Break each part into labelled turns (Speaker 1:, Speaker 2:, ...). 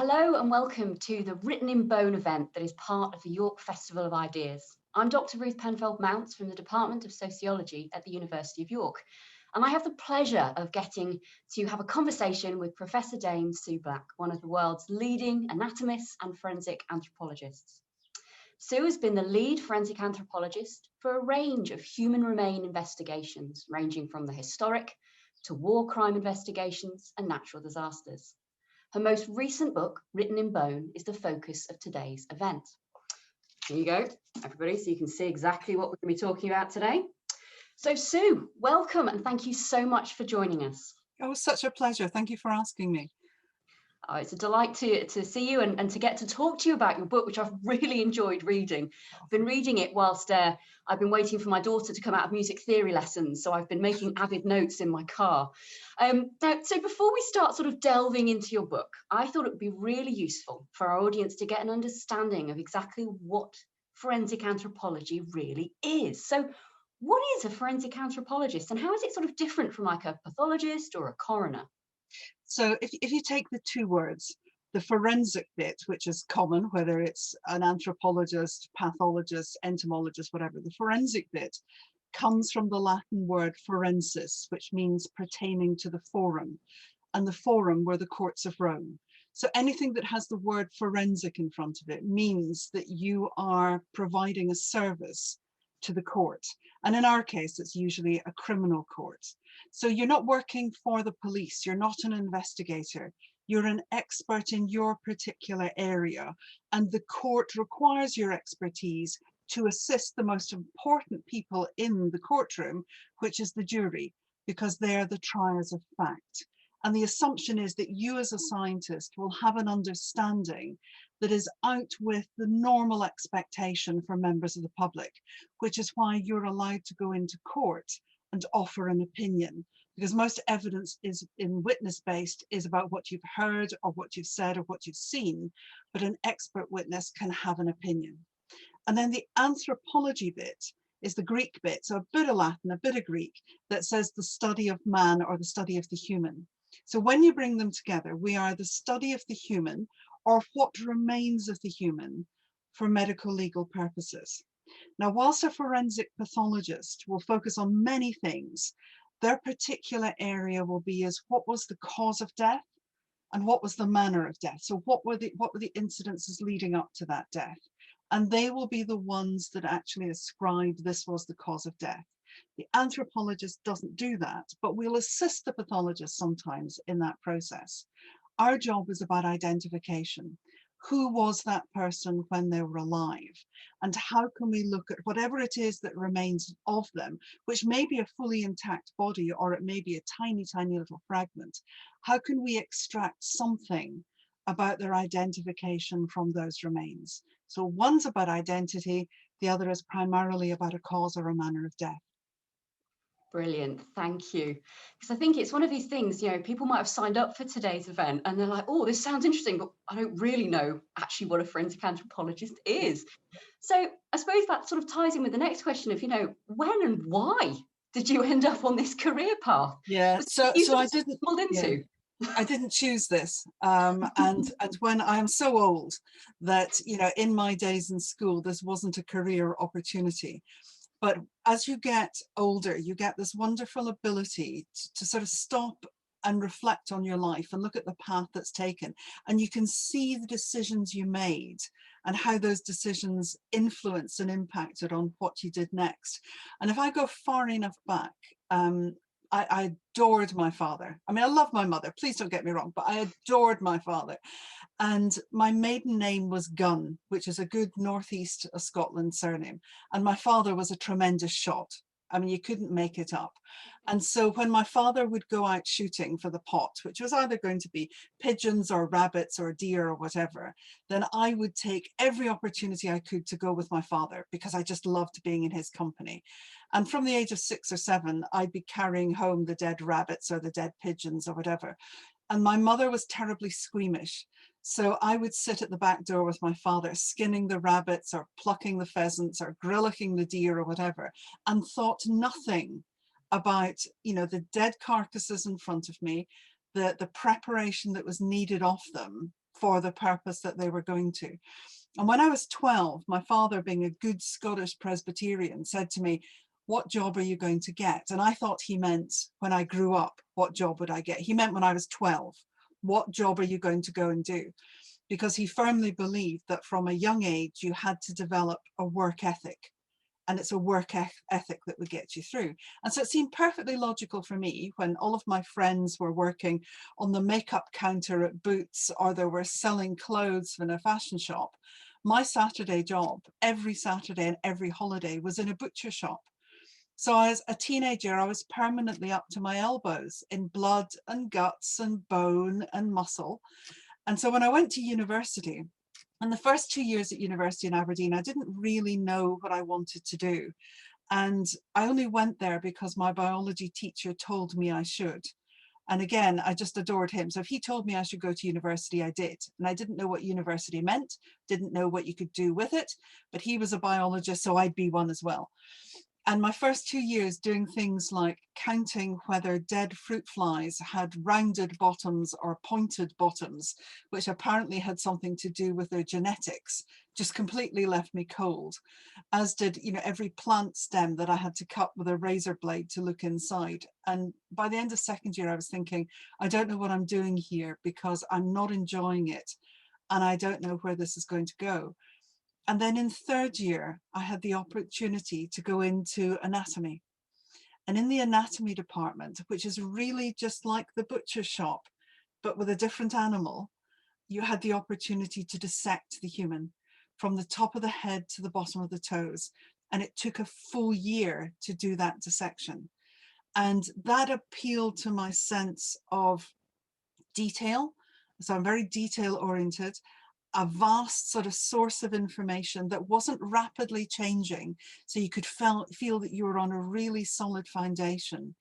Speaker 1: Hello and welcome to the Written in Bone event that is part of the York Festival of Ideas. I'm Dr. Ruth Penfold-Mounts from the Department of Sociology at the University of York, and I have the pleasure of getting to have a conversation with Professor Dame Sue Black, one of the world's leading anatomists and forensic anthropologists. Sue has been the lead forensic anthropologist for a range of human remain investigations, ranging from the historic to war crime investigations and natural disasters. Her most recent book, Written in Bone, is the focus of today's event. Here you go, everybody, so you can see exactly what we're going to be talking about today. So Sue, welcome and thank you so much for joining us.
Speaker 2: Oh, it was such a pleasure. Thank you for asking me.
Speaker 1: Oh, it's a delight to see you and to get to talk to you about your book, which I've really enjoyed reading. I've been reading it whilst I've been waiting for my daughter to come out of music theory lessons, so I've been making avid notes in my car. So before we start sort of delving into your book, I thought it would be really useful for our audience to get an understanding of exactly what forensic anthropology really is. So what is a forensic anthropologist and how is it sort of different from like a pathologist or a coroner?
Speaker 2: So if you take the two words, the forensic bit, which is common, whether it's an anthropologist, pathologist, entomologist, whatever, the forensic bit comes from the Latin word forensis, which means pertaining to the forum. And the forum were the courts of Rome. So anything that has the word forensic in front of it means that you are providing a service to the court. And in our case, it's usually a criminal court. So you're not working for the police, you're not an investigator, you're an expert in your particular area, and the court requires your expertise to assist the most important people in the courtroom, which is the jury, because they're the triers of fact. And the assumption is that you as a scientist will have an understanding that is out with the normal expectation for members of the public, which is why you're allowed to go into court and offer an opinion, because most evidence is in witness-based is about what you've heard or what you've said or what you've seen, but an expert witness can have an opinion. And then the anthropology bit is the Greek bit, so a bit of Latin, a bit of Greek, that says the study of man or the study of the human. So when you bring them together, we are the study of the human or what remains of the human for medical legal purposes. Now, whilst a forensic pathologist will focus on many things, their particular area will be is what was the cause of death and what was the manner of death. So what were the incidences leading up to that death? And they will be the ones that actually ascribe this was the cause of death. The anthropologist doesn't do that, but we'll assist the pathologist sometimes in that process. Our job is about identification. Who was that person when they were alive? And how can we look at whatever it is that remains of them, which may be a fully intact body or it may be a tiny, tiny little fragment. How can we extract something about their identification from those remains? So one's about identity, the other is primarily about a cause or a manner of death.
Speaker 1: Brilliant, thank you. Because I think it's one of these things, you know, people might have signed up for today's event and they're like, oh, this sounds interesting, but I don't really know actually what a forensic anthropologist is. So I suppose that sort of ties in with the next question of, you know, when and why did you end up on this career path?
Speaker 2: Yeah, so I didn't, yeah, I didn't choose this. And when I am so old that, you know, in my days in school, this wasn't a career opportunity. But as you get older, you get this wonderful ability to sort of stop and reflect on your life and look at the path that's taken. And you can see the decisions you made and how those decisions influenced and impacted on what you did next. And if I go far enough back, I adored my father. I mean, I love my mother, please don't get me wrong, but I adored my father. And my maiden name was Gunn, which is a good northeast of Scotland surname. And my father was a tremendous shot. I mean, you couldn't make it up. And so when my father would go out shooting for the pot, which was either going to be pigeons or rabbits or deer or whatever, then I would take every opportunity I could to go with my father because I just loved being in his company. And from the age of 6 or 7, I'd be carrying home the dead rabbits or the dead pigeons or whatever. And my mother was terribly squeamish. So I would sit at the back door with my father, skinning the rabbits or plucking the pheasants or grilling the deer or whatever, and thought nothing about, you know, the dead carcasses in front of me, the preparation that was needed of them for the purpose that they were going to. And when I was 12, my father, being a good Scottish Presbyterian, said to me, "What job are you going to get?" And I thought he meant when I grew up, what job would I get? He meant when I was 12, what job are you going to go and do? Because he firmly believed that from a young age, you had to develop a work ethic. And it's a work ethic that would get you through. And so it seemed perfectly logical for me when all of my friends were working on the makeup counter at Boots, or they were selling clothes in a fashion shop. My Saturday job, every Saturday and every holiday, was in a butcher shop. So as a teenager, I was permanently up to my elbows in blood and guts and bone and muscle. And so when I went to university, and the first 2 years at university in Aberdeen, I didn't really know what I wanted to do. And I only went there because my biology teacher told me I should. And again, I just adored him. So if he told me I should go to university, I did. And I didn't know what university meant, didn't know what you could do with it, but he was a biologist, so I'd be one as well. And my first 2 years doing things like counting whether dead fruit flies had rounded bottoms or pointed bottoms, which apparently had something to do with their genetics, just completely left me cold, as did, you know, every plant stem that I had to cut with a razor blade to look inside. And by the end of second year, I was thinking, I don't know what I'm doing here because I'm not enjoying it. And I don't know where this is going to go. And then in third year, I had the opportunity to go into anatomy. And in the anatomy department, which is really just like the butcher shop, but with a different animal, you had the opportunity to dissect the human from the top of the head to the bottom of the toes. And it took a full year to do that dissection. And that appealed to my sense of detail. So I'm very detail oriented, a vast sort of source of information that wasn't rapidly changing. So you could feel that you were on a really solid foundation.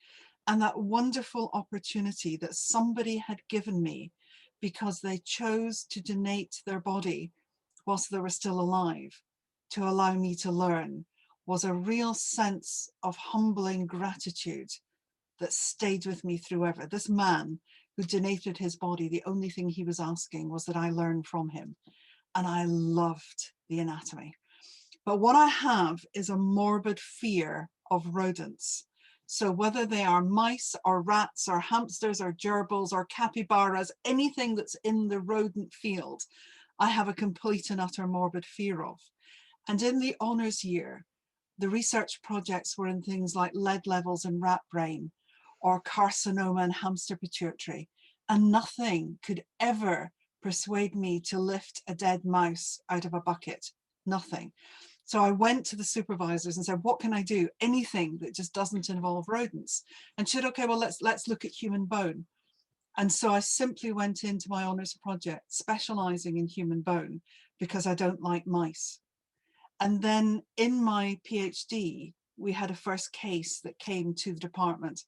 Speaker 2: And that wonderful opportunity that somebody had given me because they chose to donate their body whilst they were still alive to allow me to learn was a real sense of humbling gratitude that stayed with me through ever. This man who donated his body, the only thing he was asking was that I learn from him. And I loved the anatomy. But what I have is a morbid fear of rodents. So whether they are mice or rats or hamsters or gerbils or capybaras, anything that's in the rodent field, I have a complete and utter morbid fear of. And in the honours year, the research projects were in things like lead levels in rat brain or carcinoma and hamster pituitary, and nothing could ever persuade me to lift a dead mouse out of a bucket. Nothing. So I went to the supervisors and said, what can I do? Anything that just doesn't involve rodents. And she said, okay, well, let's look at human bone. And so I simply went into my honours project specialising in human bone because I don't like mice. And then in my PhD, we had a first case that came to the department.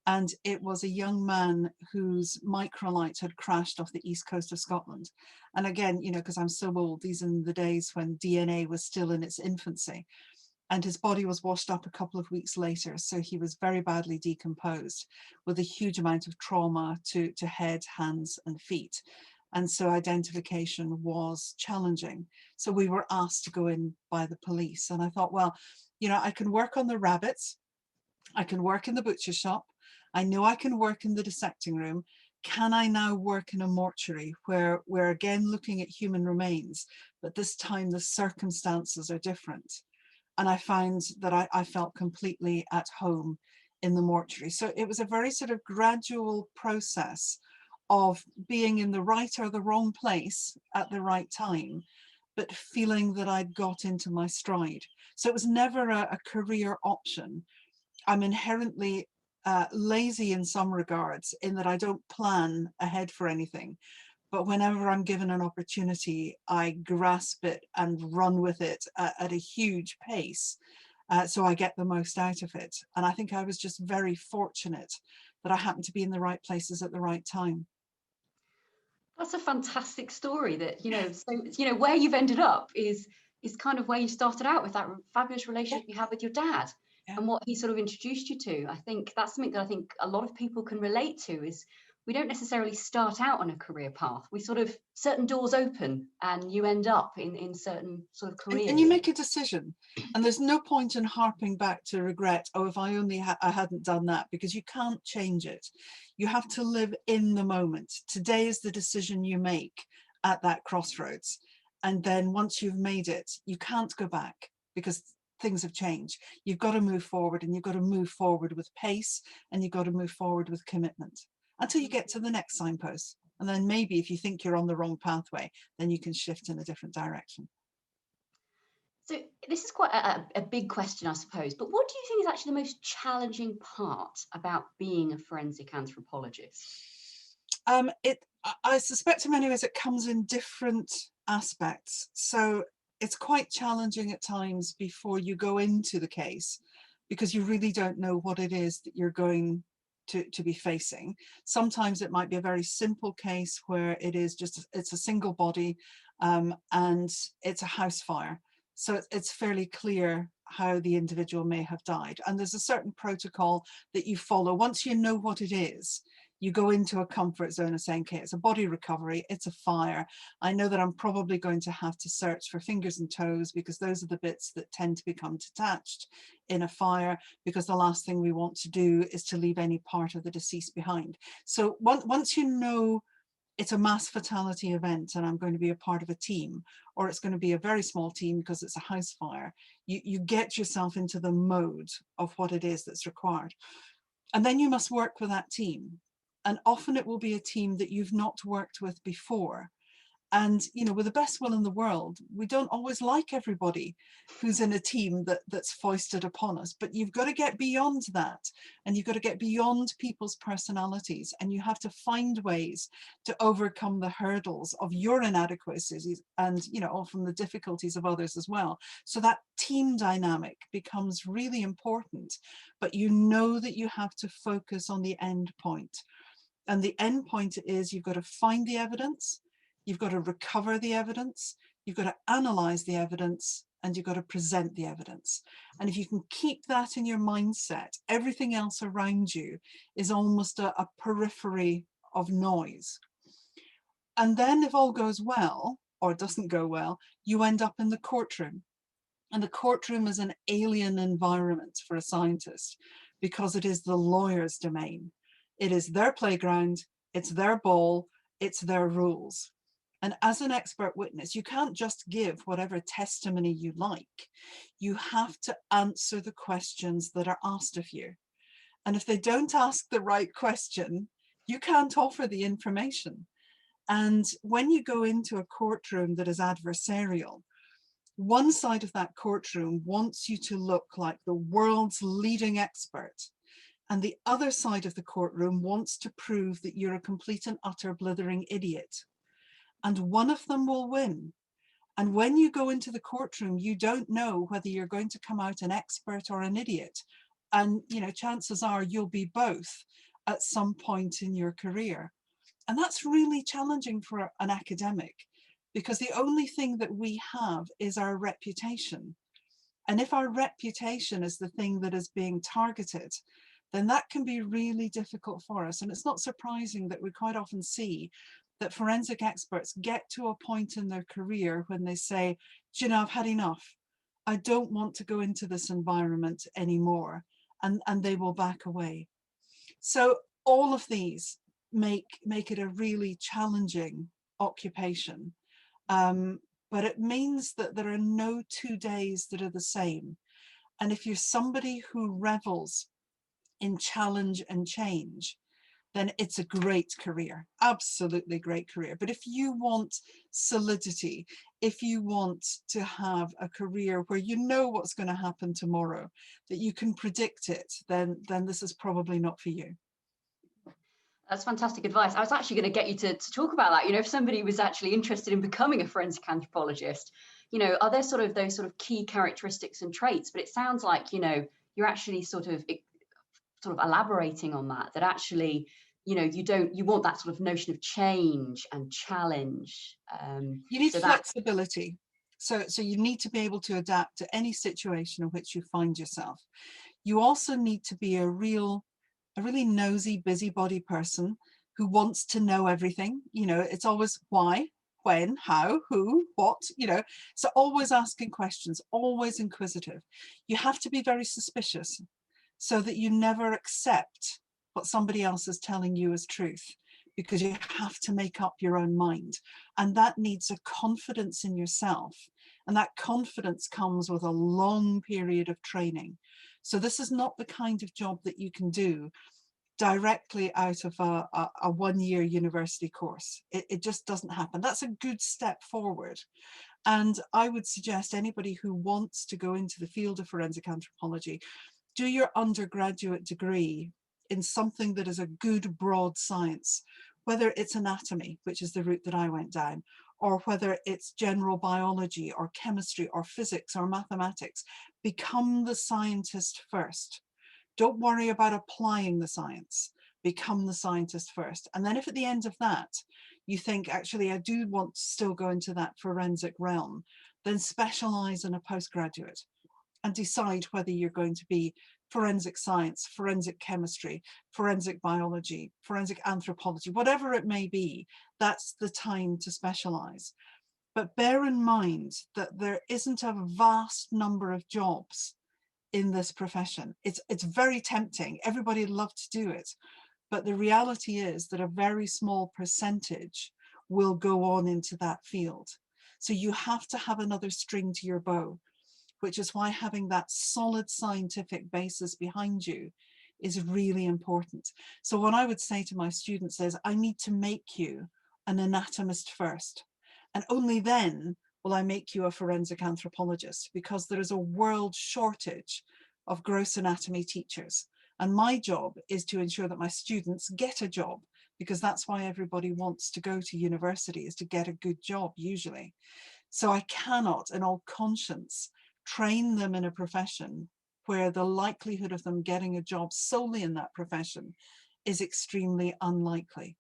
Speaker 2: And it was a young man whose microlight had crashed off the east coast of Scotland. And again, you know, because I'm so old, these are the days when DNA was still in its infancy. And his body was washed up a couple of weeks later. So he was very badly decomposed with a huge amount of trauma to head, hands and feet. And so identification was challenging. So we were asked to go in by the police. And I thought, well, you know, I can work on the rabbits. I can work in the butcher shop. I know I can work in the dissecting room. Can I now work in a mortuary where we're again looking at human remains, but this time the circumstances are different? And I found that I felt completely at home in the mortuary. So it was a very sort of gradual process of being in the right or the wrong place at the right time, but feeling that I'd got into my stride. So it was never a career option. I'm inherently lazy in some regards in that I don't plan ahead for anything. But whenever I'm given an opportunity, I grasp it and run with it at a huge pace. So I get the most out of it. And I think I was just very fortunate that I happened to be in the right places at the right time.
Speaker 1: That's a fantastic story that, where you've ended up is kind of where you started out with that fabulous relationship you have with your dad.
Speaker 2: Yeah.
Speaker 1: And what he sort of introduced you to. I think that's something that I think a lot of people can relate to is we don't necessarily start out on a career path. We sort of, certain doors open and you end up in certain sort of
Speaker 2: And you
Speaker 1: careers.
Speaker 2: make a decision, and there's no point in harping back to regret. Oh, if I only I hadn't done that, because you can't change it. You have to live in the moment. Today is the decision you make at that crossroads. And then once you've made it, you can't go back because things have changed. You've got to move forward, and you've got to move forward with pace, and you've got to move forward with commitment until you get to the next signpost. And then maybe if you think you're on the wrong pathway, then you can shift in a different direction.
Speaker 1: So this is quite a big question, I suppose, but what do you think is actually the most challenging part about being a forensic anthropologist?
Speaker 2: I suspect in many ways it comes in different aspects. So it's quite challenging at times before you go into the case, because you really don't know what it is that you're going to be facing. Sometimes it might be a very simple case where it's a single body, and it's a house fire. So it's fairly clear how the individual may have died. And there's a certain protocol that you follow. Once you know what it is, you go into a comfort zone of saying, okay, it's a body recovery, it's a fire. I know that I'm probably going to have to search for fingers and toes, because those are the bits that tend to become detached in a fire, because the last thing we want to do is to leave any part of the deceased behind. So once you know it's a mass fatality event and I'm going to be a part of a team, or it's going to be a very small team because it's a house fire, you get yourself into the mode of what it is that's required. And then you must work with that team. And often it will be a team that you've not worked with before. And, with the best will in the world, we don't always like everybody who's in a team that's foisted upon us. But you've got to get beyond that. And you've got to get beyond people's personalities. And you have to find ways to overcome the hurdles of your inadequacies and, often the difficulties of others as well. So that team dynamic becomes really important. But you know that you have to focus on the end point. And the end point is you've got to find the evidence. You've got to recover the evidence, you've got to analyze the evidence, and you've got to present the evidence. And if you can keep that in your mindset, everything else around you is almost a periphery of noise. And then if all goes well, or doesn't go well, you end up in the courtroom. And the courtroom is an alien environment for a scientist, because it is the lawyer's domain. It is their playground, it's their ball, it's their rules. And as an expert witness, you can't just give whatever testimony you like. You have to answer the questions that are asked of you. And if they don't ask the right question, you can't offer the information. And when you go into a courtroom that is adversarial, one side of that courtroom wants you to look like the world's leading expert. And the other side of the courtroom wants to prove that you're a complete and utter blithering idiot. And one of them will win. And when you go into the courtroom, you don't know whether you're going to come out an expert or an idiot. And, chances are you'll be both at some point in your career. And that's really challenging for an academic, because the only thing that we have is our reputation. And if our reputation is the thing that is being targeted, then that can be really difficult for us. And it's not surprising that we quite often see that forensic experts get to a point in their career when they say, I've had enough. I don't want to go into this environment anymore. And they will back away. So all of these make it a really challenging occupation. But it means that there are no 2 days that are the same. And if you're somebody who revels in challenge and change, then it's a great career, absolutely great career. But if you want solidity, if you want to have a career where you know what's going to happen tomorrow, that you can predict it, then this is probably not for you.
Speaker 1: That's fantastic advice. I was actually going to get you to talk about that. If somebody was actually interested in becoming a forensic anthropologist, are there those key characteristics and traits? But it sounds like, you're actually sort of elaborating on that actually, you want that sort of notion of change and challenge.
Speaker 2: You need
Speaker 1: so
Speaker 2: flexibility. So you need to be able to adapt to any situation in which you find yourself. You also need to be a really nosy, busybody person, who wants to know everything. You know, it's always why, when, how, who, what, you know, so always asking questions, always inquisitive. You have to be very suspicious so that you never accept what somebody else is telling you as truth, because you have to make up your own mind. And that needs a confidence in yourself. And that confidence comes with a long period of training. So this is not the kind of job that you can do directly out of a one-year university course. It just doesn't happen. That's a good step forward. And I would suggest anybody who wants to go into the field of forensic anthropology, do your undergraduate degree in something that is a good broad science, whether it's anatomy, which is the route that I went down, or whether it's general biology or chemistry or physics or mathematics. Become the scientist first. Don't worry about applying the science. Become the scientist first. And then if at the end of that, you think, actually, I do want to still go into that forensic realm, then specialize in a postgraduate and decide whether you're going to be forensic science, forensic chemistry, forensic biology, forensic anthropology, whatever it may be. That's the time to specialize. But bear in mind that there isn't a vast number of jobs in this profession. It's very tempting. Everybody would love to do it. But the reality is that a very small percentage will go on into that field. So you have to have another string to your bow, which is why having that solid scientific basis behind you is really important. So what I would say to my students is, I need to make you an anatomist first. And only then will I make you a forensic anthropologist, because there is a world shortage of gross anatomy teachers. And my job is to ensure that my students get a job, because that's why everybody wants to go to university, is to get a good job usually. So I cannot, in all conscience, train them in a profession where the likelihood of them getting a job solely in that profession is extremely unlikely.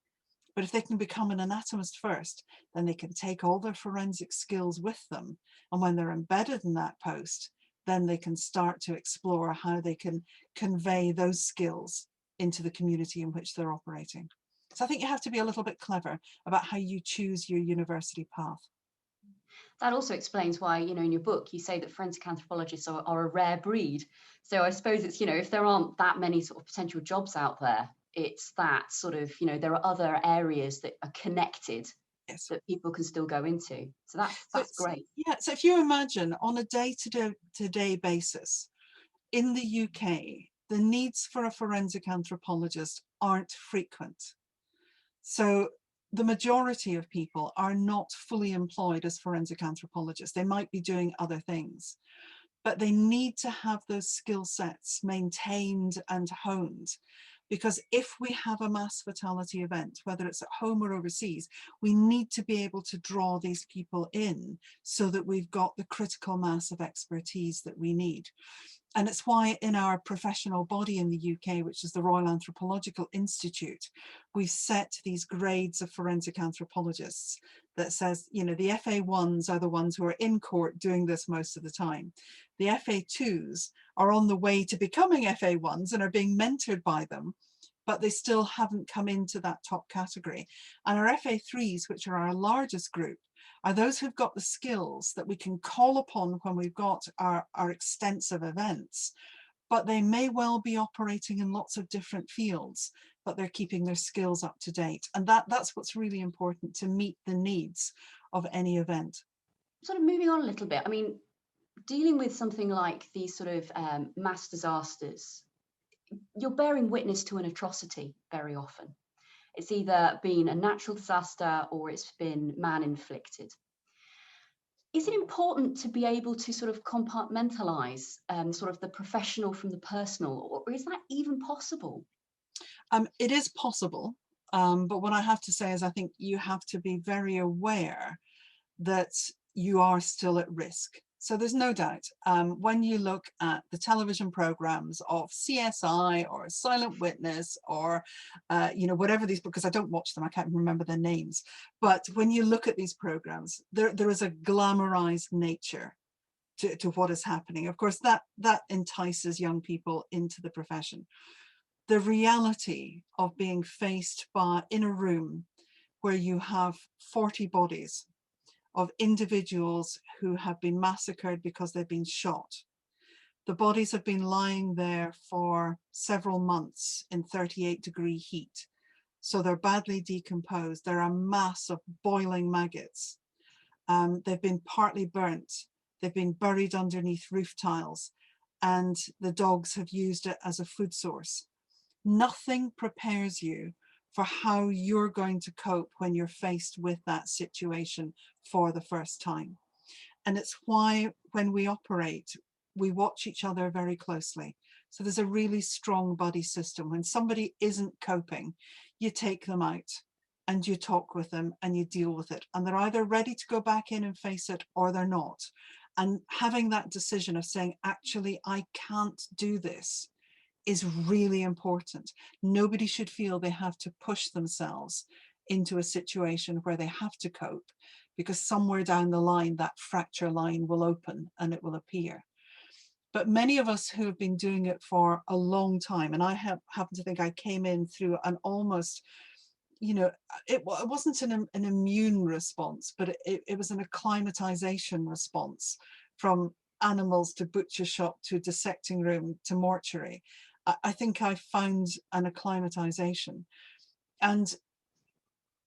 Speaker 2: But if they can become an anatomist first, then they can take all their forensic skills with them. And when they're embedded in that post, then they can start to explore how they can convey those skills into the community in which they're operating. So I think you have to be a little bit clever about how you choose your university path.
Speaker 1: That also explains why, you know, in your book, you say that forensic anthropologists are a rare breed. So I suppose it's, you know, if there aren't that many sort of potential jobs out there, it's that sort of, you know, there are other areas that are connected
Speaker 2: Yes.
Speaker 1: that people can still go into. So
Speaker 2: So
Speaker 1: that's great.
Speaker 2: yeah, so if you imagine on a day-to-day basis in the UK, the needs for a forensic anthropologist aren't frequent. So the majority of people are not fully employed as forensic anthropologists. They might be doing other things, but they need to have those skill sets maintained and honed. Because if we have a mass fatality event, whether it's at home or overseas, we need to be able to draw these people in so that we've got the critical mass of expertise that we need. And it's why in our professional body in the UK, which is the Royal Anthropological Institute, we've set these grades of forensic anthropologists that says, you know, the FA1s are the ones who are in court doing this most of the time. The FA2s are on the way to becoming FA1s and are being mentored by them, but they still haven't come into that top category. And our FA3s, which are our largest group, are those who've got the skills that we can call upon when we've got our extensive events, but they may well be operating in lots of different fields, but they're keeping their skills up to date. And that's what's really important to meet the needs of any event.
Speaker 1: Sort of moving on a little bit, I mean, dealing with something like these sort of mass disasters, you're bearing witness to an atrocity very often. It's either been a natural disaster or it's been man-inflicted. Is it important to be able to sort of compartmentalize sort of the professional from the personal, or is that even possible?
Speaker 2: It is possible, but what I have to say is I think you have to be very aware that you are still at risk. So there's no doubt when you look at the television programs of CSI or Silent Witness or, you know, whatever these, because I don't watch them, I can't remember their names. But when you look at these programs, there is a glamorized nature to what is happening. Of course, that entices young people into the profession. the reality of being faced in a room where you have 40 bodies of individuals who have been massacred because they've been shot. The bodies have been lying there for several months in 38-degree heat. So they're badly decomposed. They're a mass of boiling maggots. They've been partly burnt. They've been buried underneath roof tiles, and the dogs have used it as a food source. Nothing prepares you for how you're going to cope when you're faced with that situation for the first time. And it's why when we operate, we watch each other very closely. So there's a really strong buddy system. When somebody isn't coping, you take them out and you talk with them and you deal with it. And they're either ready to go back in and face it or they're not. And having that decision of saying, actually, I can't do this, is really important. Nobody should feel they have to push themselves into a situation where they have to cope, because somewhere down the line, that fracture line will open and it will appear. But many of us who have been doing it for a long time, and I happen to think I came in through an almost, you know, it wasn't an immune response, but it was an acclimatization response, from animals to butcher shop to dissecting room to mortuary. I think I found an acclimatization, and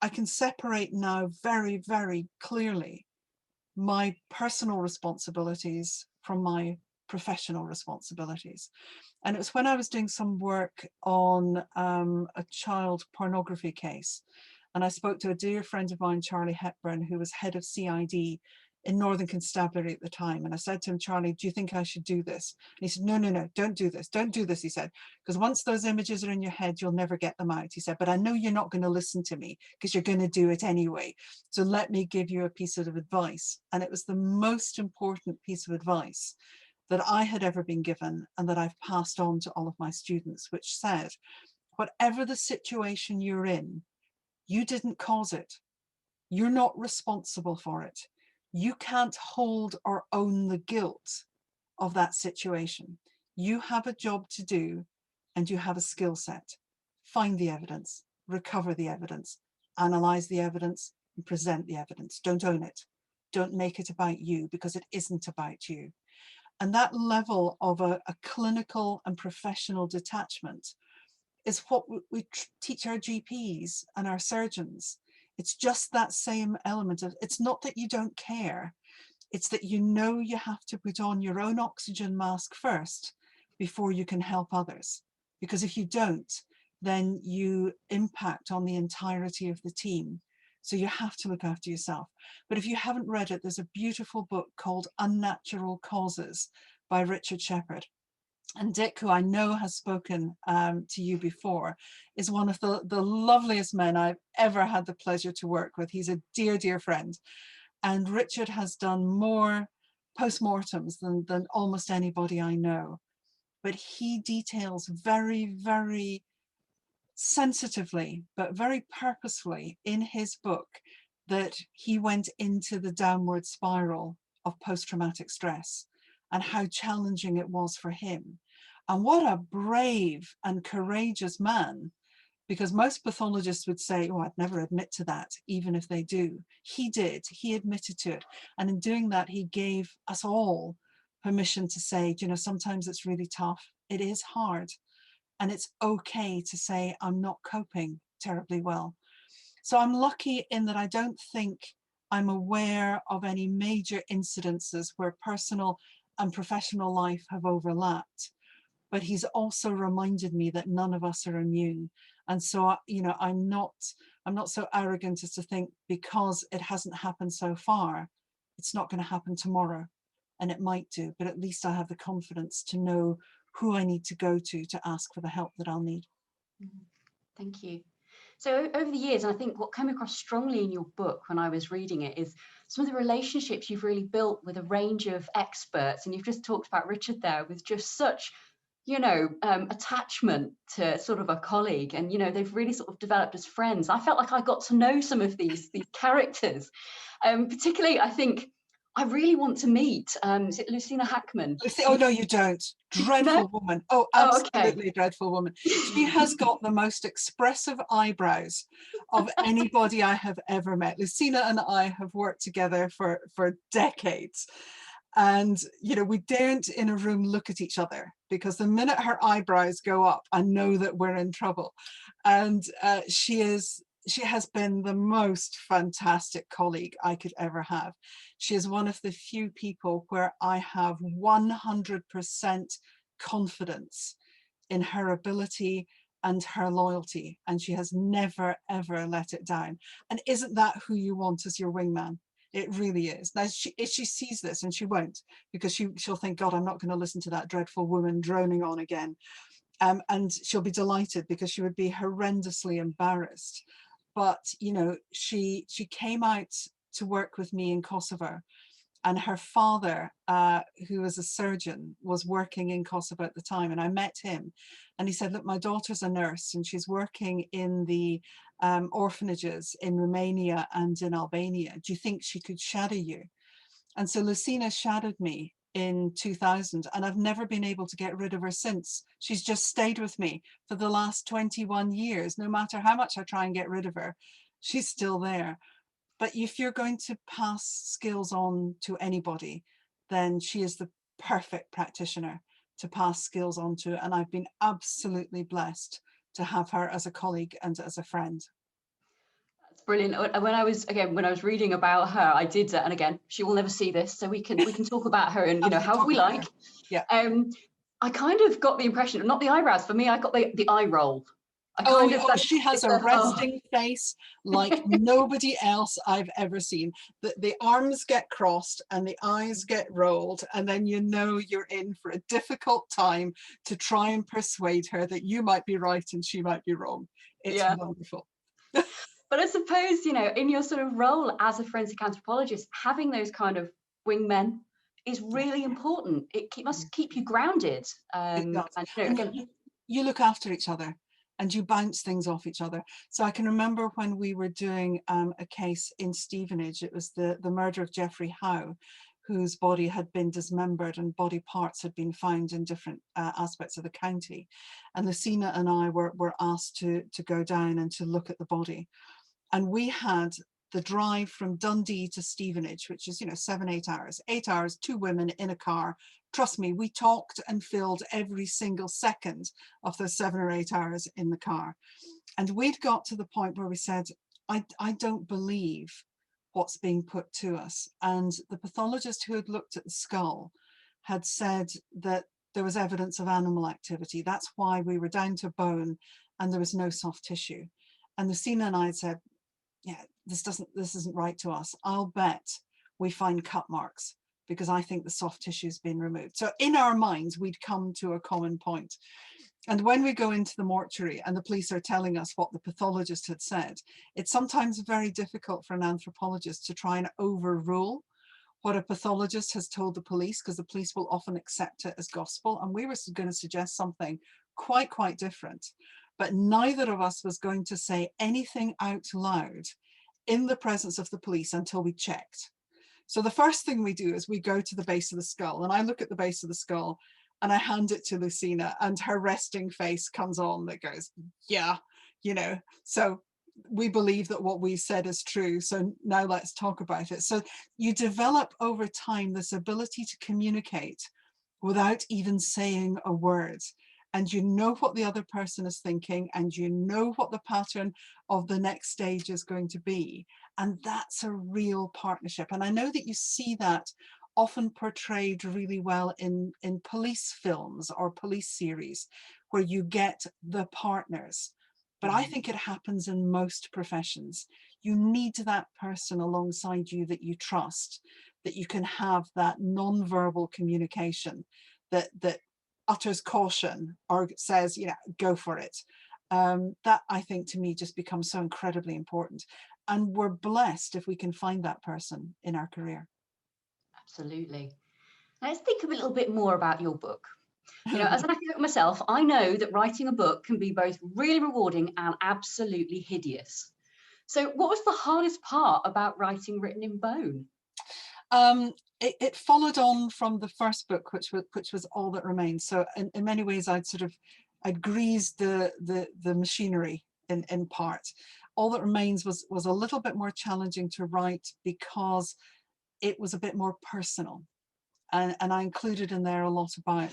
Speaker 2: I can separate now very, very clearly my personal responsibilities from my professional responsibilities. And it was when I was doing some work on a child pornography case, and I spoke to a dear friend of mine, Charlie Hepburn, who was head of CID in Northern Constabulary at the time. And I said to him, Charlie, do you think I should do this? And he said, no, no, no, don't do this. Don't do this, he said, because once those images are in your head, you'll never get them out. He said, but I know you're not going to listen to me because you're going to do it anyway. So let me give you a piece of advice. And it was the most important piece of advice that I had ever been given and that I've passed on to all of my students, which said, whatever the situation you're in, you didn't cause it. You're not responsible for it. You can't hold or own the guilt of that situation. You have a job to do and you have a skill set. Find the evidence, recover the evidence, analyze the evidence, and present the evidence. Don't own it. Don't make it about you, because it isn't about you. And that level of a clinical and professional detachment is what we teach our GPs and our surgeons. It's just that same element of, it's not that you don't care, it's that you know you have to put on your own oxygen mask first before you can help others. Because if you don't, then you impact on the entirety of the team. So you have to look after yourself. But if you haven't read it, there's a beautiful book called Unnatural Causes by Richard Shepherd. And Dick, who I know has spoken to you before, is one of the loveliest men I've ever had the pleasure to work with. He's a dear, dear friend. And Richard has done more postmortems than almost anybody I know. But he details very, very sensitively, but very purposefully in his book, that he went into the downward spiral of post-traumatic stress and how challenging it was for him. And what a brave and courageous man, because most pathologists would say, oh, I'd never admit to that, even if they do. He did, he admitted to it. And in doing that, he gave us all permission to say, you know, sometimes it's really tough. It is hard. And it's okay to say, I'm not coping terribly well. So I'm lucky in that I don't think I'm aware of any major incidences where personal and professional life have overlapped. But he's also reminded me that none of us are immune. And so, you know, I'm not so arrogant as to think because it hasn't happened so far, it's not going to happen tomorrow. And it might do, but at least I have the confidence to know who I need to go to ask for the help that I'll need.
Speaker 1: Thank you. So over the years, I think what came across strongly in your book when I was reading it is some of the relationships you've really built with a range of experts. And you've just talked about Richard there with just such, you know, attachment to sort of a colleague. And, you know, they've really sort of developed as friends. I felt like I got to know some of these characters. Particularly, I think I really want to meet, is it Lucina Hackman?
Speaker 2: Oh no, you don't.
Speaker 1: No?
Speaker 2: Dreadful woman. Oh,
Speaker 1: Oh, okay.
Speaker 2: absolutely dreadful woman. She has got the most expressive eyebrows of anybody I have ever met. Lucina and I have worked together for decades. And, you know, we daren't in a room look at each other, because the minute her eyebrows go up, I know that we're in trouble. And she has been the most fantastic colleague I could ever have. She is one of the few people where I have 100% confidence in her ability and her loyalty, and she has never ever let it down. And isn't that who you want as your wingman? It really is. Now, if she sees this, and she won't, because she'll think, God, I'm not going to listen to that dreadful woman droning on again. And she'll be delighted, because she would be horrendously embarrassed. But, you know, she came out to work with me in Kosovo, and her father, who was a surgeon, was working in Kosovo at the time, and I met him, and he said, look, my daughter's a nurse and she's working in the orphanages in Romania and in Albania. Do you think she could shadow you? And so Lucina shadowed me in 2000, and I've never been able to get rid of her since. She's just stayed with me for the last 21 years. No matter how much I try and get rid of her, she's still there. But if you're going to pass skills on to anybody, then she is the perfect practitioner to pass skills on to. And I've been absolutely blessed to have her as a colleague and as a friend.
Speaker 1: That's brilliant. When I was reading about her, I did, and again, she will never see this, so we can talk about her and, you know, however we like.
Speaker 2: Yeah.
Speaker 1: I kind of got the impression, not the eyebrows, for me, I got the eye roll.
Speaker 2: She has a resting face like nobody else I've ever seen. The arms get crossed and the eyes get rolled, and then you know you're in for a difficult time to try and persuade her that you might be right and she might be wrong. It's wonderful.
Speaker 1: But I suppose, you know, in your sort of role as a forensic anthropologist, having those kind of wingmen is really important. It must keep you grounded.
Speaker 2: It does.
Speaker 1: And, you know, again,
Speaker 2: you look after each other and you bounce things off each other. So I can remember when we were doing a case in Stevenage, it was the murder of Geoffrey Howe, whose body had been dismembered and body parts had been found in different aspects of the county. And Lucina and I were asked to go down and to look at the body. And we had the drive from Dundee to Stevenage, which is, you know, 7-8 hours, 8 hours, 2 women in a car. Trust me, we talked and filled every single second of those 7 or 8 hours in the car. And we'd got to the point where we said, I don't believe what's being put to us. And the pathologist who had looked at the skull had said that there was evidence of animal activity. That's why we were down to bone and there was no soft tissue. And Lucina and I had said, yeah, this isn't right to us. I'll bet we find cut marks, because I think the soft tissue's been removed. So in our minds, we'd come to a common point. And when we go into the mortuary and the police are telling us what the pathologist had said, it's sometimes very difficult for an anthropologist to try and overrule what a pathologist has told the police, because the police will often accept it as gospel. And we were going to suggest something quite different. But neither of us was going to say anything out loud in the presence of the police until we checked. So the first thing we do is we go to the base of the skull, and I look at the base of the skull and I hand it to Lucina, and her resting face comes on that goes, yeah, you know, so we believe that what we said is true. So now let's talk about it. So you develop over time this ability to communicate without even saying a word. And you know what the other person is thinking, and you know what the pattern of the next stage is going to be. And that's a real partnership. And I know that you see that often portrayed really well in police films or police series, where you get the partners. But I think it happens in most professions. You need that person alongside you that you trust, that you can have that non-verbal communication that utters caution or says, you know, go for it. That, I think, to me just becomes so incredibly important. And we're blessed if we can find that person in our career.
Speaker 1: absolutely. Let's think a little bit more about your book. You know, as an academic myself, I know that writing a book can be both really rewarding and absolutely hideous. So what was the hardest part about writing Written in Bone?
Speaker 2: it followed on from the first book, which was All That Remains. So in many ways, I'd greased the machinery in part. All That Remains was a little bit more challenging to write because it was a bit more personal, and I included in there a lot about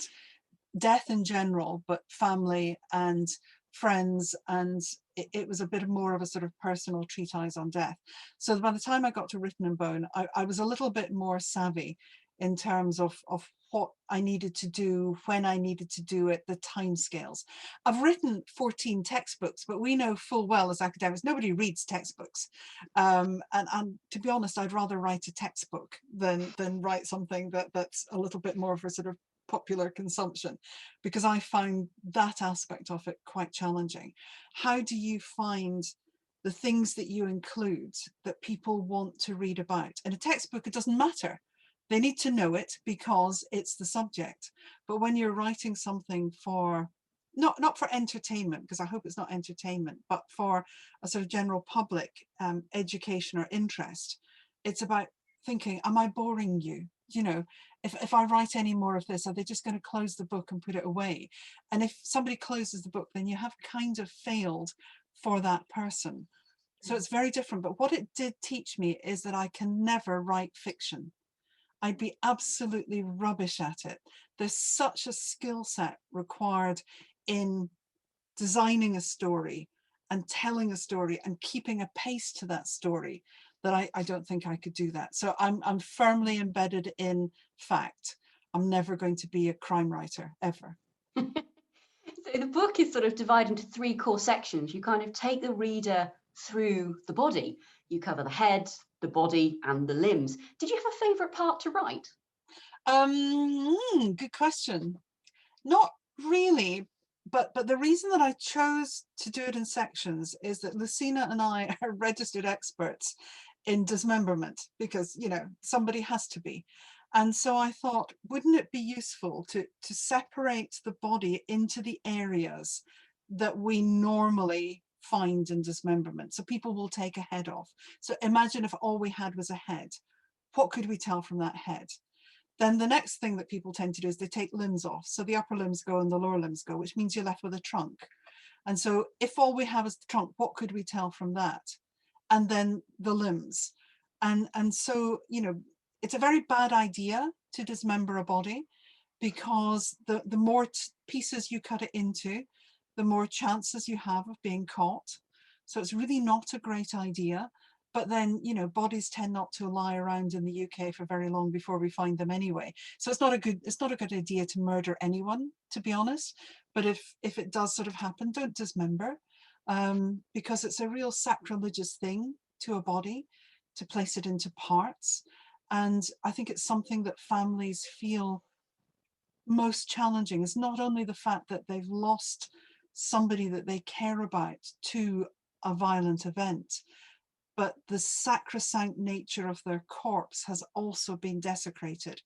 Speaker 2: death in general, but family and friends, and it was a bit more of a sort of personal treatise on death. So by the time I got to Written in Bone, I was a little bit more savvy in terms of what I needed to do, when I needed to do it, the timescales. I've written 14 textbooks, but we know full well as academics, nobody reads textbooks. And to be honest, I'd rather write a textbook than write something that's a little bit more of a sort of popular consumption, because I found that aspect of it quite challenging. How do you find the things that you include that people want to read about? In a textbook, it doesn't matter. They need to know it because it's the subject. But when you're writing something for, not for entertainment, because I hope it's not entertainment, but for a sort of general public education or interest, it's about thinking, am I boring you? You know, if I write any more of this, are they just going to close the book and put it away? And if somebody closes the book, then you have kind of failed for that person. So it's very different. But what it did teach me is that I can never write fiction. I'd be absolutely rubbish at it. There's such a skill set required in designing a story and telling a story and keeping a pace to that story that I don't think I could do that. So I'm firmly embedded in fact. I'm never going to be a crime writer, ever.
Speaker 1: So the book is sort of divided into three core sections. You kind of take the reader through the body. You cover the head, the body, and the limbs. Did you have a favourite part to write?
Speaker 2: Good question. Not really, but the reason that I chose to do it in sections is that Lucina and I are registered experts in dismemberment, because, you know, somebody has to be. And so I thought, wouldn't it be useful to separate the body into the areas that we normally find in dismemberment? So people will take a head off. So imagine if all we had was a head. What could we tell from that head? Then the next thing that people tend to do is they take limbs off. So the upper limbs go and the lower limbs go, which means you're left with a trunk. And so if all we have is the trunk, what could we tell from that? And then the limbs. And so, you know, it's a very bad idea to dismember a body, because the more pieces you cut it into, the more chances you have of being caught. So it's really not a great idea. But then, you know, bodies tend not to lie around in the UK for very long before we find them anyway. So it's not a good idea to murder anyone, to be honest. But if it does sort of happen, don't dismember, because it's a real sacrilegious thing to a body to place it into parts. And I think it's something that families feel most challenging, is not only the fact that they've lost somebody that they care about to a violent event, but the sacrosanct nature of their corpse has also been desecrated.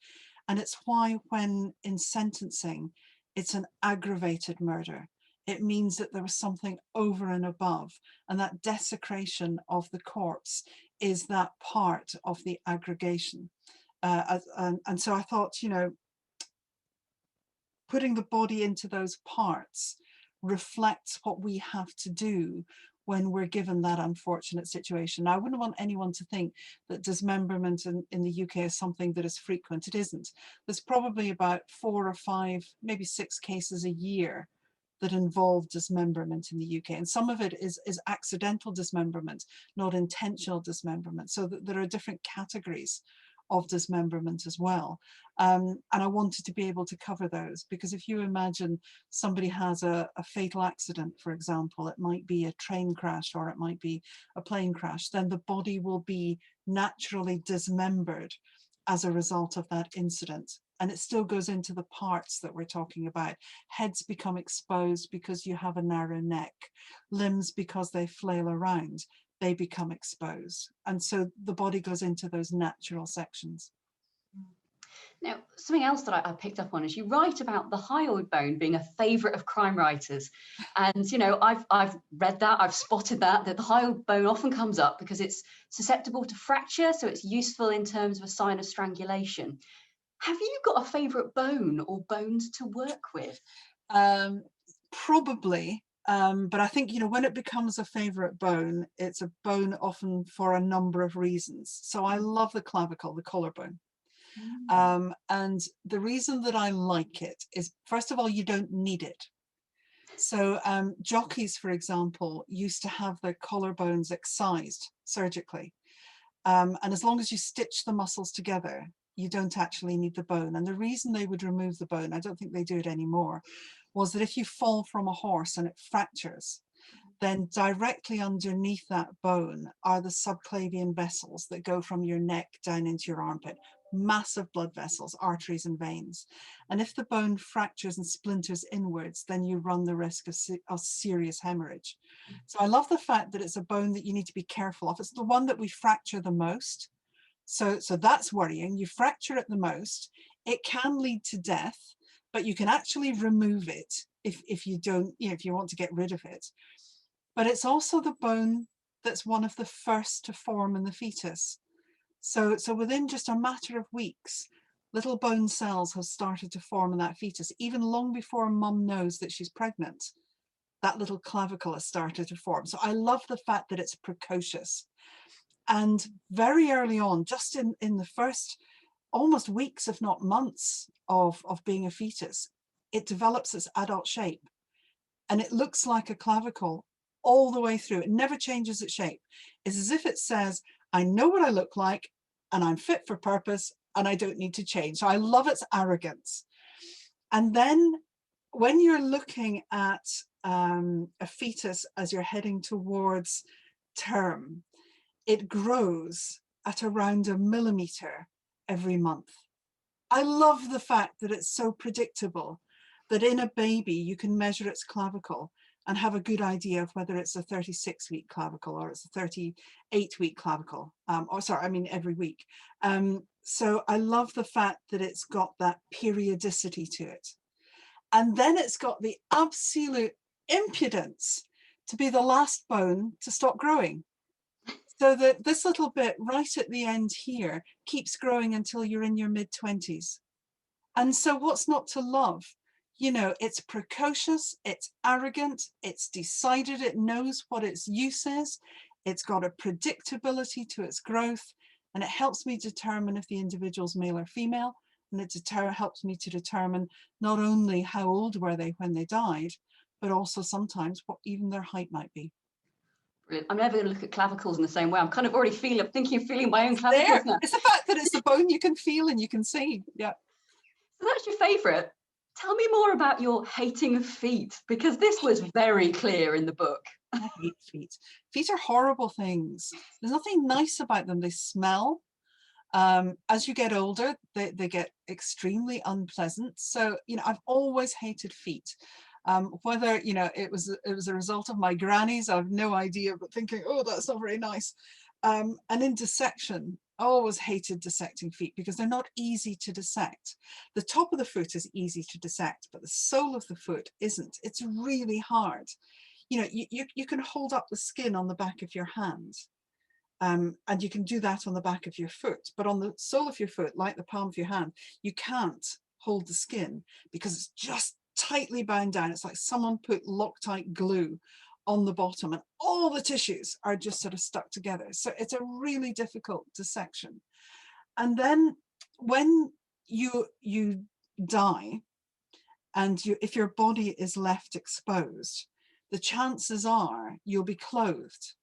Speaker 2: And it's why when in sentencing, it's an aggravated murder. It means that there was something over and above, and that desecration of the corpse is that part of the aggregation. And so I thought, you know, putting the body into those parts reflects what we have to do when we're given that unfortunate situation. Now, I wouldn't want anyone to think that dismemberment in the UK is something that is frequent. It isn't. There's probably about 4 or 5, maybe 6 cases a year that involve dismemberment in the UK. And some of it is accidental dismemberment, not intentional dismemberment. So that there are different categories of dismemberment as well. And I wanted to be able to cover those, because if you imagine somebody has a fatal accident, for example, it might be a train crash or it might be a plane crash, then the body will be naturally dismembered as a result of that incident. And it still goes into the parts that we're talking about. Heads become exposed because you have a narrow neck. Limbs, because they flail around, they become exposed. And so the body goes into those natural sections.
Speaker 1: Now, something else that I picked up on is you write about the hyoid bone being a favourite of crime writers. And, I've read that, I've spotted that the hyoid bone often comes up because it's susceptible to fracture, so it's useful in terms of a sign of strangulation. Have you got a favourite bone or bones to work with?
Speaker 2: Um, Probably, but I think, when it becomes a favorite bone, it's a bone often for a number of reasons. So I love the clavicle, the collarbone.
Speaker 1: Mm.
Speaker 2: And the reason that I like it is, first of all, you don't need it. So jockeys, for example, used to have their collarbones excised surgically. And as long as you stitch the muscles together, you don't actually need the bone. And the reason they would remove the bone, I don't think they do it anymore, was that if you fall from a horse and it fractures, then directly underneath that bone are the subclavian vessels that go from your neck down into your armpit. Massive blood vessels, arteries and veins. And if the bone fractures and splinters inwards, then you run the risk of serious hemorrhage. So I love the fact that it's a bone that you need to be careful of. It's the one that we fracture the most. So that's worrying. You fracture it the most. It can lead to death, but you can actually remove it if you don't, if you want to get rid of it. But it's also the bone that's one of the first to form in the fetus. So within just a matter of weeks, little bone cells have started to form in that fetus, even long before mum knows that she's pregnant. That little clavicle has started to form. So I love the fact that it's precocious. And very early on, just in the first almost weeks, if not months of being a fetus, it develops its adult shape. And it looks like a clavicle all the way through. It never changes its shape. It's as if it says, I know what I look like and I'm fit for purpose and I don't need to change. So I love its arrogance. And then when you're looking at a fetus as you're heading towards term, it grows at around 1 millimeter every month. I love the fact that it's so predictable, that in a baby you can measure its clavicle and have a good idea of whether it's a 36-week clavicle or it's a 38-week clavicle, every week. So I love the fact that it's got that periodicity to it. And then it's got the absolute impudence to be the last bone to stop growing. So that this little bit right at the end here keeps growing until you're in your mid-20s. And so what's not to love? It's precocious, it's arrogant, it's decided, it knows what its use is, it's got a predictability to its growth, and it helps me determine if the individual's male or female, and it helps me to determine not only how old were they when they died, but also sometimes what even their height might be.
Speaker 1: Brilliant. I'm never going to look at clavicles in the same way. I'm kind of already feeling my own
Speaker 2: It's
Speaker 1: clavicles
Speaker 2: there.
Speaker 1: now.
Speaker 2: It's the fact that it's the bone you can feel and you can see. Yeah.
Speaker 1: So that's your favourite. Tell me more about your hating of feet, because this was very clear in the book.
Speaker 2: I hate feet. Feet are horrible things. There's nothing nice about them. They smell. As you get older, they get extremely unpleasant. So, I've always hated feet. Whether, it was a result of my grannies, I've no idea, but thinking, oh, that's not very nice. And in dissection, I always hated dissecting feet because they're not easy to dissect. The top of the foot is easy to dissect, but the sole of the foot isn't. It's really hard. You can hold up the skin on the back of your hand, and you can do that on the back of your foot, but on the sole of your foot, like the palm of your hand, you can't hold the skin because it's just tightly bound down. It's like someone put Loctite glue on the bottom and all the tissues are just sort of stuck together. So it's a really difficult dissection. And then when you die and if your body is left exposed, the chances are you'll be clothed.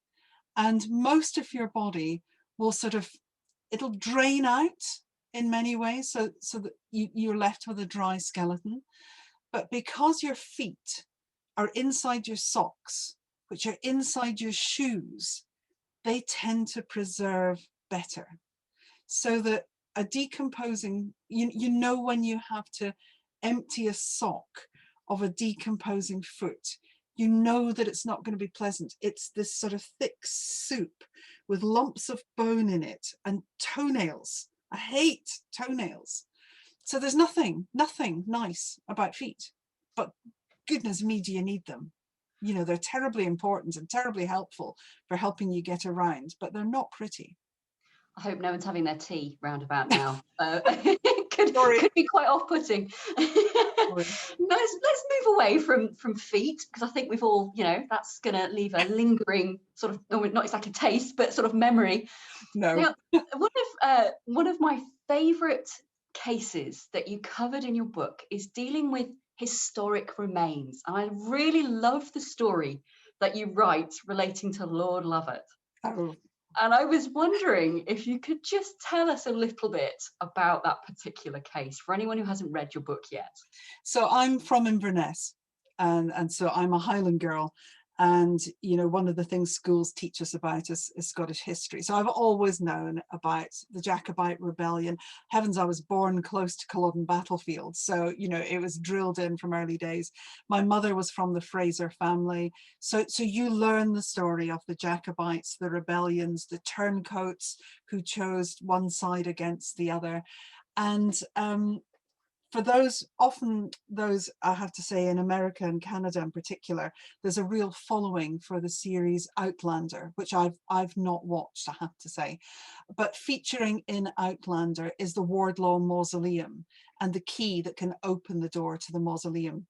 Speaker 2: And most of your body will it'll drain out in many ways so that you're left with a dry skeleton. But because your feet are inside your socks, which are inside your shoes, they tend to preserve better. So that a decomposing, when you have to empty a sock of a decomposing foot, you know that it's not going to be pleasant. It's this sort of thick soup with lumps of bone in it and toenails. I hate toenails. So there's nothing nice about feet, but goodness me, do you need them? You know, they're terribly important and terribly helpful for helping you get around, but they're not pretty.
Speaker 1: I hope no one's having their tea roundabout now. It
Speaker 2: Sorry.
Speaker 1: could be quite off-putting.
Speaker 2: Sorry.
Speaker 1: Let's move away from feet, because I think we've all, you know, that's going to leave a lingering sort of, not exactly taste, but sort of memory.
Speaker 2: No.
Speaker 1: Now, one of my favourite cases that you covered in your book is dealing with historic remains. And I really love the story that you write relating to Lord Lovat.
Speaker 2: Oh.
Speaker 1: And I was wondering if you could just tell us a little bit about that particular case for anyone who hasn't read your book yet.
Speaker 2: So I'm from Inverness, and so I'm a Highland girl. And, you know, one of the things schools teach us about is Scottish history. So I've always known about the Jacobite rebellion. Heavens, I was born close to Culloden battlefield. So, you know, it was drilled in from early days. My mother was from the Fraser family. So you learn the story of the Jacobites, the rebellions, the turncoats who chose one side against the other. And for those, often those, I have to say, in America and Canada in particular, there's a real following for the series Outlander, which I've not watched, I have to say. But featuring in Outlander is the Wardlaw Mausoleum and the key that can open the door to the mausoleum.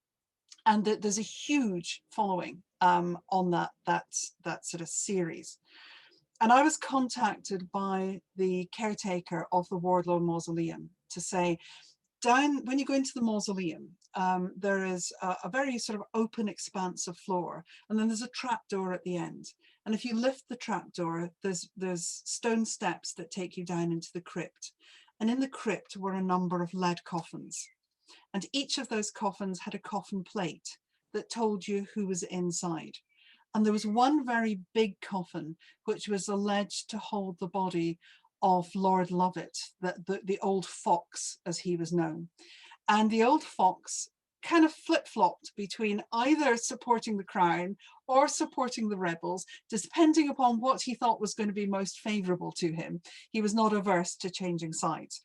Speaker 2: And there's a huge following on that sort of series. And I was contacted by the caretaker of the Wardlaw Mausoleum to say, down when you go into the mausoleum, there is a very sort of open expanse of floor, and then there's a trap door at the end. And if you lift the trap door, there's stone steps that take you down into the crypt. And in the crypt were a number of lead coffins. And each of those coffins had a coffin plate that told you who was inside. And there was one very big coffin, which was alleged to hold the body of Lord Lovat, the old fox, as he was known. And the old fox kind of flip-flopped between either supporting the crown or supporting the rebels, depending upon what he thought was going to be most favourable to him. He was not averse to changing sides.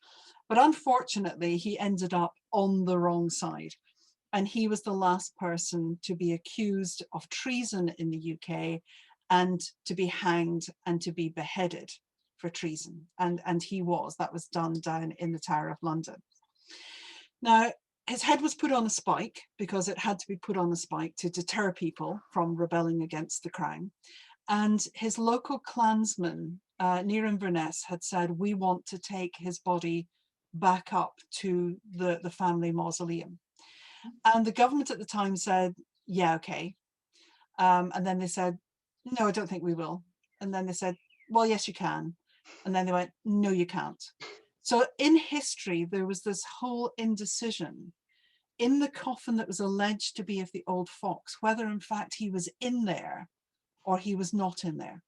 Speaker 2: But unfortunately, he ended up on the wrong side. And he was the last person to be accused of treason in the UK and to be hanged and to be beheaded for treason. And that was done down in the Tower of London. Now, his head was put on a spike because it had to be put on a spike to deter people from rebelling against the crown. And his local clansmen near Inverness had said, we want to take his body back up to the family mausoleum. And the government at the time said, yeah, okay. And then they said, no, I don't think we will. And then they said, well, yes, you can. And then they went, no, you can't. So in history, there was this whole indecision in the coffin that was alleged to be of the old fox, whether in fact he was in there or he was not in there.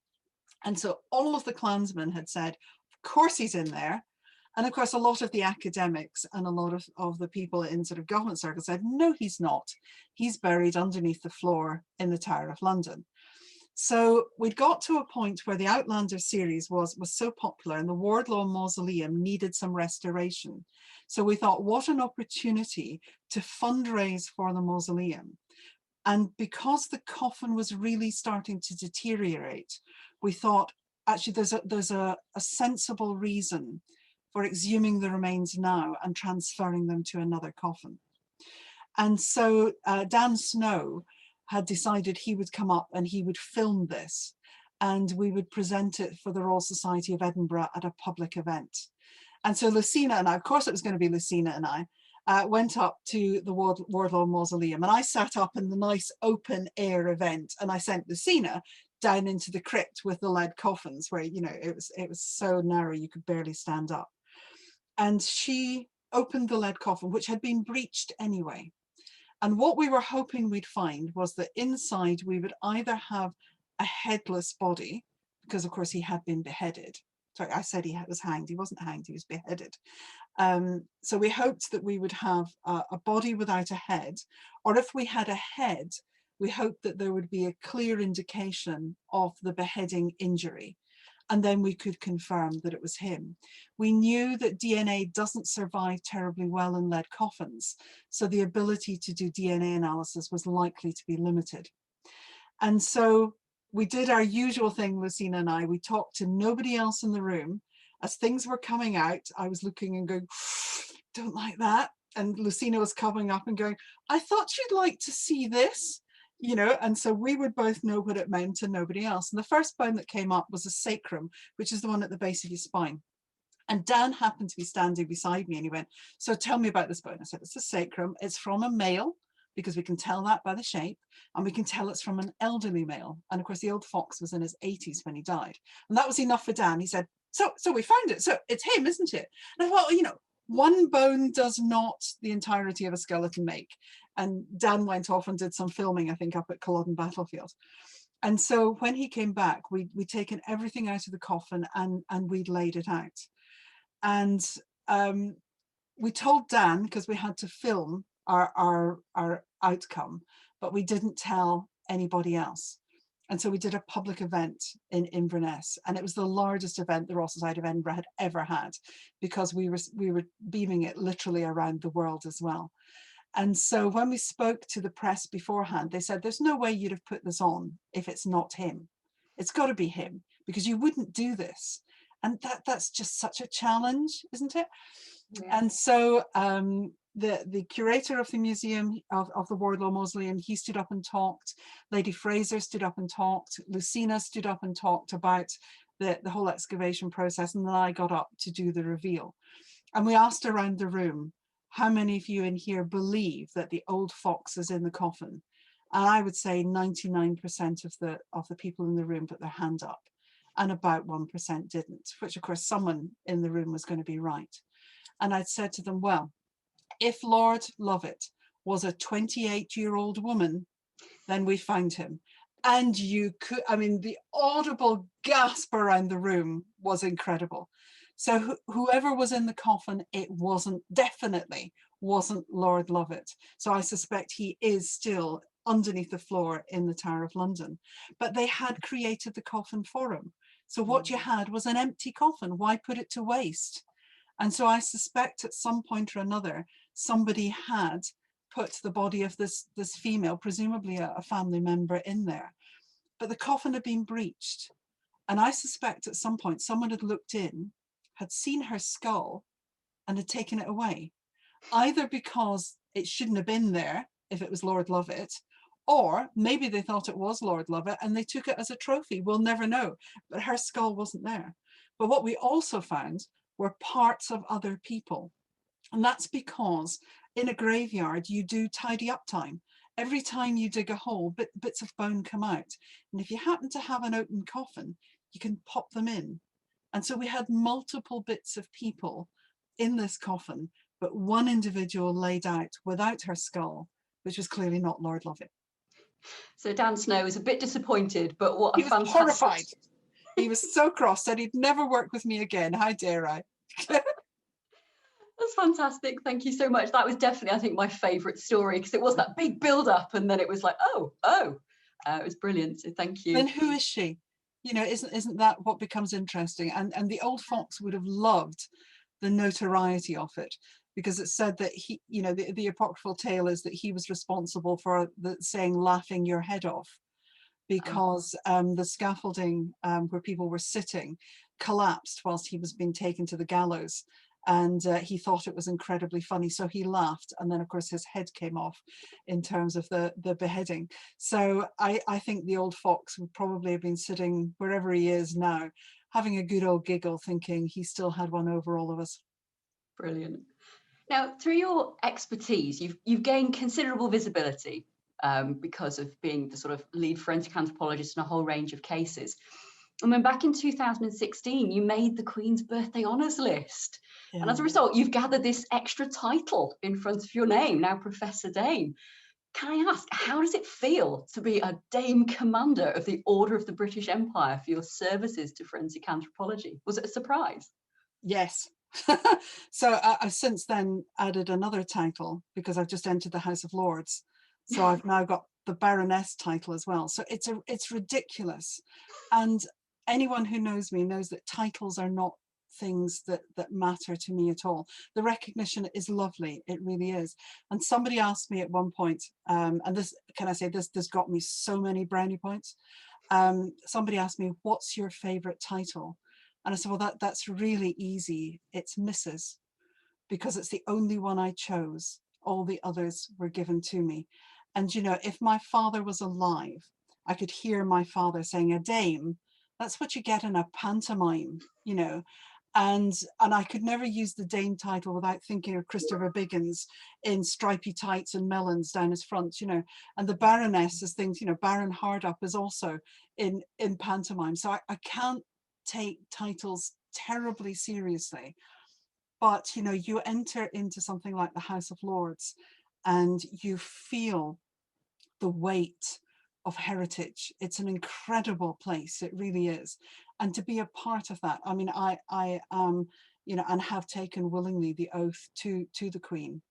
Speaker 2: And so all of the clansmen had said, of course he's in there. And of course, a lot of the academics and a lot of the people in sort of government circles said, no, he's not. He's buried underneath the floor in the Tower of London. So we'd got to a point where the Outlander series was so popular and the Wardlaw Mausoleum needed some restoration. So we thought, what an opportunity to fundraise for the mausoleum. And because the coffin was really starting to deteriorate, we thought, actually, there's a sensible reason for exhuming the remains now and transferring them to another coffin. And so Dan Snow had decided he would come up and he would film this and we would present it for the Royal Society of Edinburgh at a public event. And so Lucina and I, of course it was going to be Lucina and I, went up to the Wardlaw Mausoleum and I sat up in the nice open air event and I sent Lucina down into the crypt with the lead coffins where, you know, it was so narrow you could barely stand up. And she opened the lead coffin, which had been breached anyway. And what we were hoping we'd find was that inside we would either have a headless body, because of course he had been beheaded. Sorry, I said he was hanged. He wasn't hanged, he was beheaded. So we hoped that we would have a body without a head, or if we had a head, we hoped that there would be a clear indication of the beheading injury. and then we could confirm that it was him. We knew that DNA doesn't survive terribly well in lead coffins, so the ability to do DNA analysis was likely to be limited. And so we did our usual thing, Lucina and I. We talked to nobody else in the room. As things were coming out, I was looking and going, don't like that. And Lucina was coming up and going, I thought you'd like to see this, you know, and so we would both know what it meant and nobody else. And the first bone that came up was a sacrum, which is the one at the base of your spine. And Dan happened to be standing beside me and he went, so tell me about this bone. I said, it's a sacrum. It's from a male, because we can tell that by the shape, and we can tell it's from an elderly male. And of course, the old fox was in his 80s when he died. And that was enough for Dan. He said, so we found it. So it's him, isn't it? And I thought, well, you know, one bone does not the entirety of a skeleton make. And Dan went off and did some filming, I think, up at Culloden Battlefield. And so when he came back, we'd taken everything out of the coffin and we'd laid it out. And we told Dan, because we had to film our outcome, but we didn't tell anybody else. And so we did a public event in Inverness, and it was the largest event the Royal Society of Edinburgh had ever had, because we were beaming it literally around the world as well. And so when we spoke to the press beforehand, they said, there's no way you'd have put this on if it's not him. It's got to be him, because you wouldn't do this. And that's just such a challenge, isn't it? Yeah. And so the curator of the museum of the Wardlaw Mausoleum, he stood up and talked. Lady Fraser stood up and talked. Lucina stood up and talked about the whole excavation process. And then I got up to do the reveal. And we asked around the room, how many of you in here believe that the old fox is in the coffin? And I would say 99% of the people in the room put their hand up, and about 1% didn't, which of course someone in the room was going to be right. And I'd said to them, well, if Lord Lovett was a 28-year-old woman, then we found him. And you could, I mean, the audible gasp around the room was incredible. So whoever was in the coffin, it definitely wasn't Lord Lovett. So I suspect he is still underneath the floor in the Tower of London. But they had created the coffin for him. So what you had was an empty coffin. Why put it to waste? And so I suspect at some point or another, somebody had put the body of this female, presumably a family member, in there. But the coffin had been breached. And I suspect at some point someone had looked in, had seen her skull, and had taken it away. Either because it shouldn't have been there if it was Lord Lovett, or maybe they thought it was Lord Lovett and they took it as a trophy. We'll never know. But her skull wasn't there. But what we also found were parts of other people. And that's because in a graveyard, you do tidy up time. Every time you dig a hole, bits of bone come out. And if you happen to have an open coffin, you can pop them in. And so we had multiple bits of people in this coffin, but one individual laid out without her skull, which was clearly not Lord Lovett.
Speaker 1: So Dan Snow was a bit disappointed, but what a fantastic...
Speaker 2: He was horrified. He was so cross, said he'd never work with me again. How dare I?
Speaker 1: That's fantastic. Thank you so much. That was definitely, I think, my favourite story, because it was that big build-up, and then it was like, it was brilliant. So thank you.
Speaker 2: Then who is she? You know, isn't that what becomes interesting? And the old fox would have loved the notoriety of it, because it said that he, you know, the apocryphal tale is that he was responsible for the saying laughing your head off, because the scaffolding where people were sitting collapsed whilst he was being taken to the gallows. And he thought it was incredibly funny, so he laughed, and then of course his head came off in terms of the beheading. So I think the old fox would probably have been sitting wherever he is now, having a good old giggle, thinking he still had one over all of us.
Speaker 1: Brilliant. Now, through your expertise, you've gained considerable visibility because of being the sort of lead forensic anthropologist in a whole range of cases. And then back in 2016, you made the Queen's Birthday Honours List. Yeah. And as a result, you've gathered this extra title in front of your name, now Professor Dame. Can I ask, how does it feel to be a Dame Commander of the Order of the British Empire for your services to forensic anthropology? Was it a surprise?
Speaker 2: Yes. So I've since then added another title, because I've just entered the House of Lords. So I've now got the Baroness title as well. So it's ridiculous. And anyone who knows me knows that titles are not things that matter to me at all. The recognition is lovely, it really is. And somebody asked me at one point, and this, can I say this got me so many brownie points. Somebody asked me, what's your favorite title? And I said, well, that's really easy. It's Mrs., because it's the only one I chose. All the others were given to me. And you know, if my father was alive, I could hear my father saying, a dame, that's what you get in a pantomime, you know. And I could never use the dame title without thinking of Christopher Biggins in stripy tights and melons down his front, you know. And the Baroness is things, you know, Baron Hardup is also in pantomime. So I can't take titles terribly seriously. But you know, you enter into something like the House of Lords and you feel the weight of heritage. It's an incredible place, it really is. And to be a part of that, I mean, I am, you know, and have taken willingly the oath to the Queen,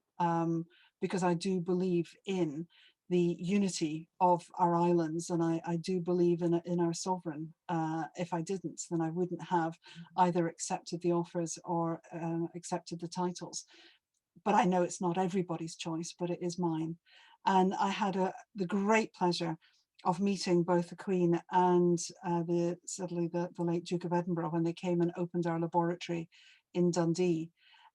Speaker 2: because I do believe in the unity of our islands, and I do believe in our sovereign. If I didn't, then I wouldn't have either accepted the offers or accepted the titles. But I know it's not everybody's choice, but it is mine. And I had the great pleasure of meeting both the Queen and sadly the late Duke of Edinburgh when they came and opened our laboratory in Dundee.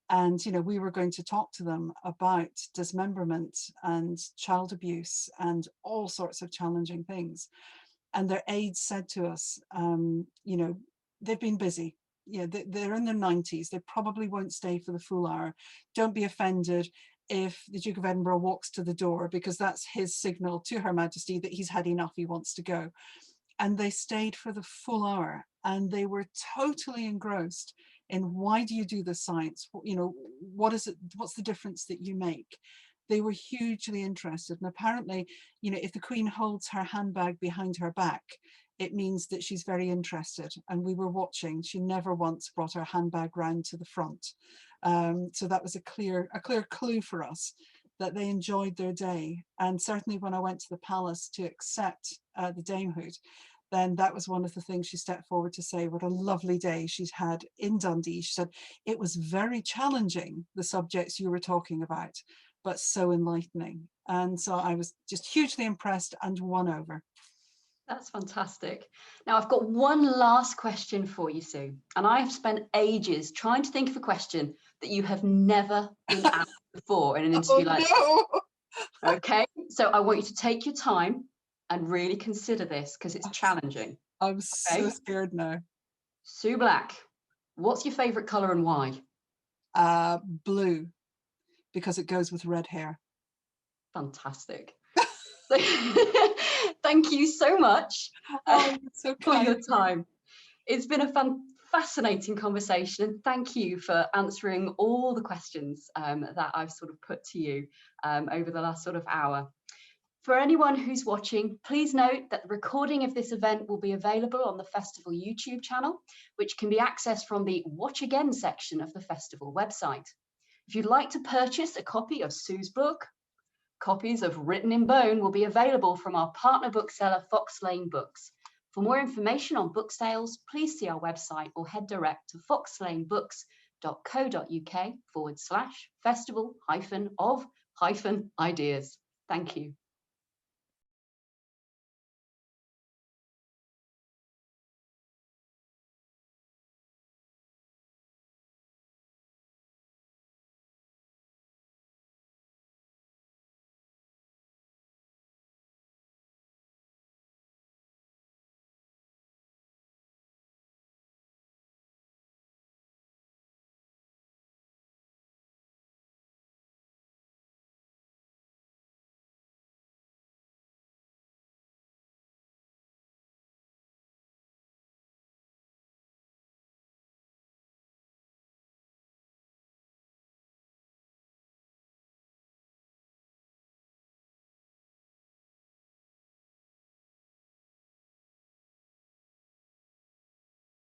Speaker 2: And you know, we were going to talk to them about dismemberment and child abuse and all sorts of challenging things. And their aides said to us, you know, they've been busy. Yeah, they're in their 90s. They probably won't stay for the full hour. Don't be offended if the Duke of Edinburgh walks to the door, because that's his signal to Her Majesty that he's had enough, he wants to go. And they stayed for the full hour and they were totally engrossed in, why do you do this science? You know, what is it? What's the difference that you make? They were hugely interested. And apparently, you know, if the Queen holds her handbag behind her back, it means that she's very interested. And we were watching, she never once brought her handbag round to the front. So that was a clear clue for us that they enjoyed their day. And certainly when I went to the palace to accept the damehood, then that was one of the things she stepped forward to say, what a lovely day she's had in Dundee. She said, it was very challenging, the subjects you were talking about, but so enlightening. And so I was just hugely impressed and won over.
Speaker 1: That's fantastic. Now I've got one last question for you, Sue, and I have spent ages trying to think of a question that you have never been asked before in an interview like this. Okay, so I want you to take your time and really consider this because it's challenging.
Speaker 2: I'm so scared now.
Speaker 1: Sue Black, what's your favorite color and why?
Speaker 2: Blue, because it goes with red hair.
Speaker 1: Fantastic. Thank you so much for your time. It's been a fascinating conversation, and thank you for answering all the questions that I've sort of put to you over the last sort of hour. For anyone who's watching, please note that the recording of this event will be available on the festival YouTube channel, which can be accessed from the Watch Again section of the festival website. If you'd like to purchase a copy of Sue's book, copies of Written in Bone will be available from our partner bookseller, Fox Lane Books. For more information on book sales, please see our website or head direct to foxlanebooks.co.uk/festival-of-ideas. Thank you.